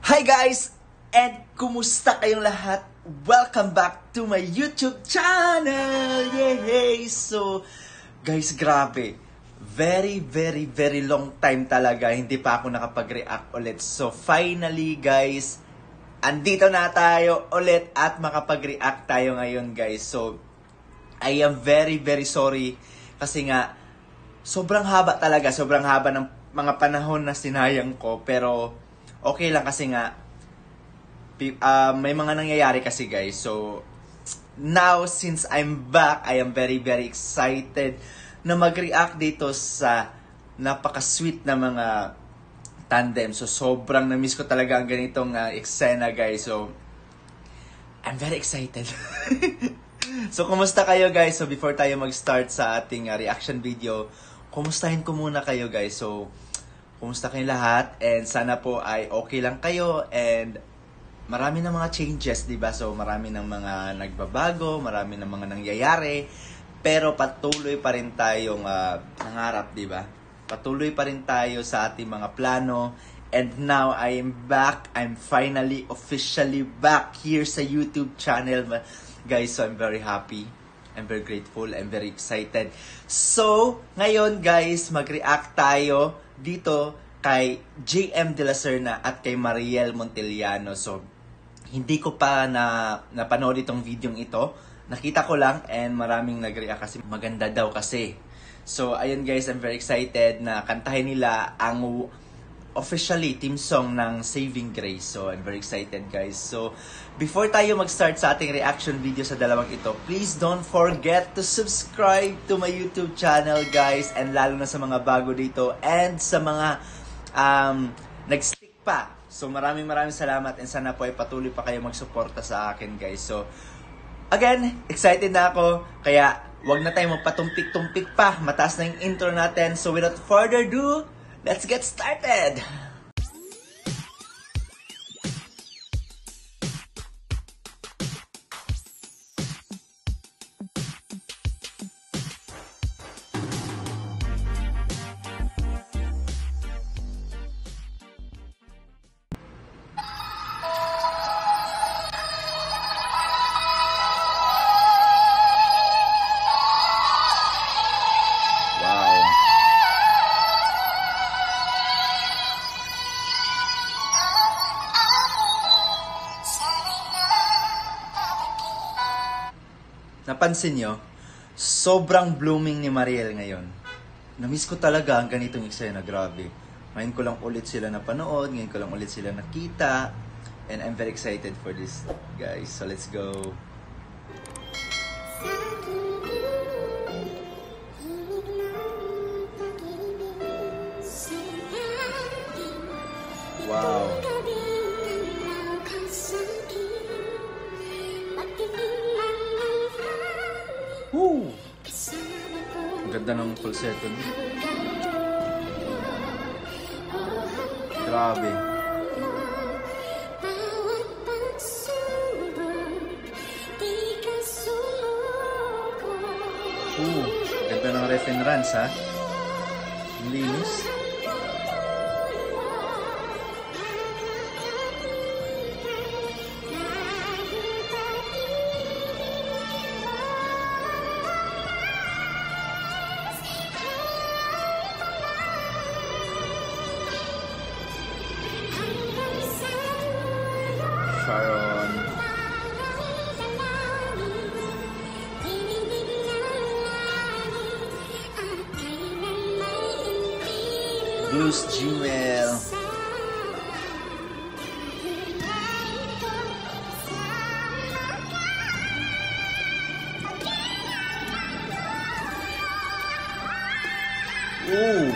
Hi guys! And kumusta kayong lahat? Welcome back to my YouTube channel! Yay! So, guys, grabe. Very long time talaga. Hindi pa ako nakapag-react ulit. So, finally, guys, andito na tayo ulit at makapag-react tayo ngayon, guys. So, I am very sorry kasi nga, sobrang haba talaga. Sobrang haba ng mga panahon na sinayang ko. Pero, okay lang kasi nga, may mga nangyayari kasi guys. So, now since I'm back, I am very excited na mag-react dito sa napaka-sweet na mga tandem. So, sobrang na-miss ko talaga ang ganitong eksena guys. So, I'm very excited. So, kumusta kayo guys? So, before tayo mag-start sa ating reaction video, kumustahin ko muna kayo guys. So, kumusta kayong lahat? And sana po ay okay lang kayo. And marami ng mga changes, diba? So, marami ng mga nagbabago, marami ng mga nangyayari. Pero patuloy pa rin tayong nangarap, diba? Patuloy pa rin tayo sa ating mga plano. And now, I am back. I'm finally, officially back here sa YouTube channel. Guys, so I'm very happy. I'm very grateful. I'm very excited. So, ngayon guys, mag-react tayo dito kay JM De La Serna at kay Mariel Montellano. So, hindi ko pa napanood itong video ito. Nakita ko lang and maraming nag-react kasi maganda daw kasi. So, ayun guys, I'm very excited na kantahin nila ang officially team song ng Saving Grace. So, I'm very excited guys. So, before tayo mag-start sa ating reaction video sa dalawang ito, please don't forget to subscribe to my YouTube channel guys. And lalo na sa mga bago dito and sa mga nag-stick pa. So, maraming salamat and sana po ay patuloy pa kayo magsuporta sa akin guys. So, again, excited na ako. Kaya, wag na tayo magpatumpik-tumpik pa. Mataas na yung intro natin. So, without further ado, let's get started! Napansin nyo, sobrang blooming ni Mariel ngayon. Namiss ko talaga ang ganitong eksena, grabe. Ngayon ko lang ulit sila napanood, ngayon ko lang ulit sila nakita. And I'm very excited for this, guys. So let's go. Wow. Woo! Ang ganda ng falsetto niya. Grabe. Ganda ng reference ha. Ang linis. Sharon. Blues Jewel. Ooh.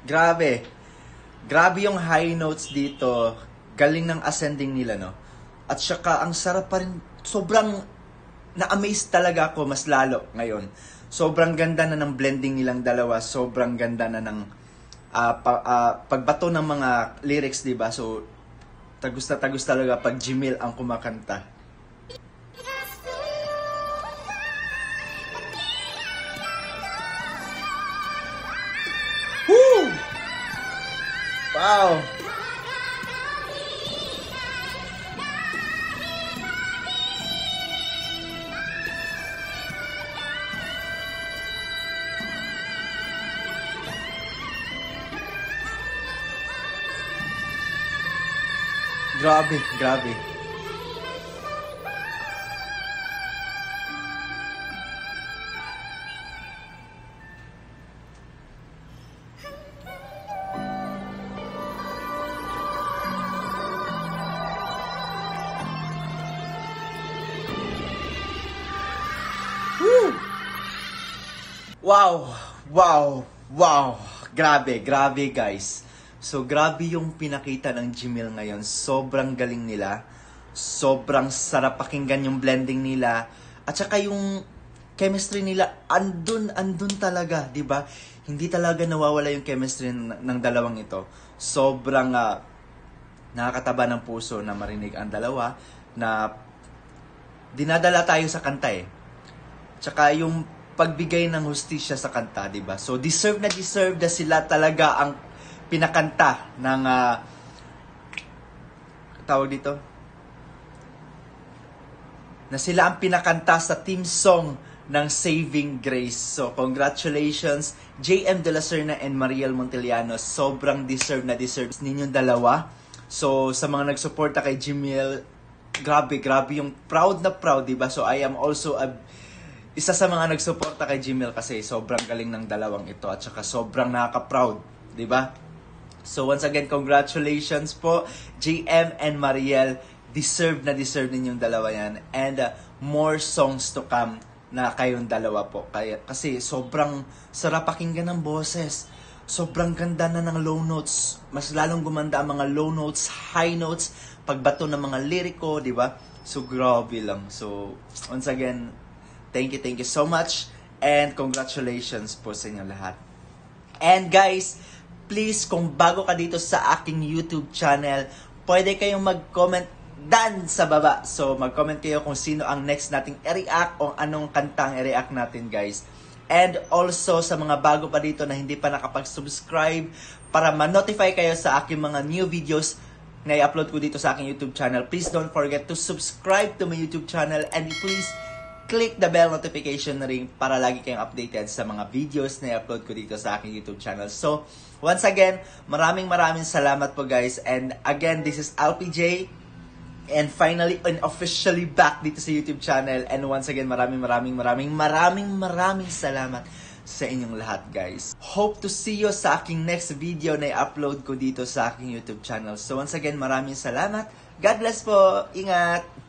Grabe yung high notes dito. Galing ng ascending nila, no? At saka, ang sarap pa rin. Sobrang na-amaze talaga ako mas lalo ngayon. Sobrang ganda na ng blending nilang dalawa. Sobrang ganda na ng pagbato ng mga lyrics, diba? So, tagus na tagus talaga pag Jimil ang kumakanta. Wow! Grabe, grabe. Woo! Wow! Wow! Wow! Grabe, grabe guys. So, grabe yung pinakita ng Jimil ngayon. Sobrang galing nila. Sobrang sarap pakinggan yung blending nila. At saka yung chemistry nila, andun talaga, di ba? Hindi talaga nawawala yung chemistry ng dalawang ito. Sobrang nakakataba ng puso na marinig ang dalawa na dinadala tayo sa kanta eh. Tsaka yung pagbigay ng hustisya sa kanta, di ba? So, deserve na sila talaga ang pinakanta ng tawag dito na sila ang pinakanta sa team song ng Saving Grace. So congratulations JM De La Serna and Mariel Monteliano. Sobrang deserve ninyong dalawa. So sa mga nagsuporta kay Jimil, grabe yung proud na proud, diba? So I am also isa sa mga nagsuporta kay Jimil kasi sobrang galing ng dalawang ito at saka sobrang nakaka-proud, diba? So once again, congratulations po JM and Mariel. Deserve na ninyong dalawa yan. And more songs to come na kayong dalawa po. Kasi sobrang sarap pakinggan ng boses. Sobrang ganda na ng low notes. Mas lalong gumanda ang mga low notes, high notes, pagbato ng mga liriko, di ba? So grabe lang. So once again, thank you so much. And congratulations po sa inyo lahat. And guys, please, kung bago ka dito sa aking YouTube channel, pwede kayong mag-comment dan sa baba. So, mag-comment kayo kung sino ang next nating i-react o anong kantang i-react natin, guys. And also, sa mga bago pa dito na hindi pa nakapag-subscribe, para ma-notify kayo sa aking mga new videos na i-upload ko dito sa aking YouTube channel, please don't forget to subscribe to my YouTube channel and please click the bell notification ring para lagi kayong updated sa mga videos na i-upload ko dito sa aking YouTube channel. So, once again, maraming salamat po guys. And again, this is LPJ. And finally, and officially back dito sa YouTube channel. And once again, maraming salamat sa inyong lahat guys. Hope to see you sa aking next video na i-upload ko dito sa aking YouTube channel. So once again, maraming salamat. God bless po. Ingat!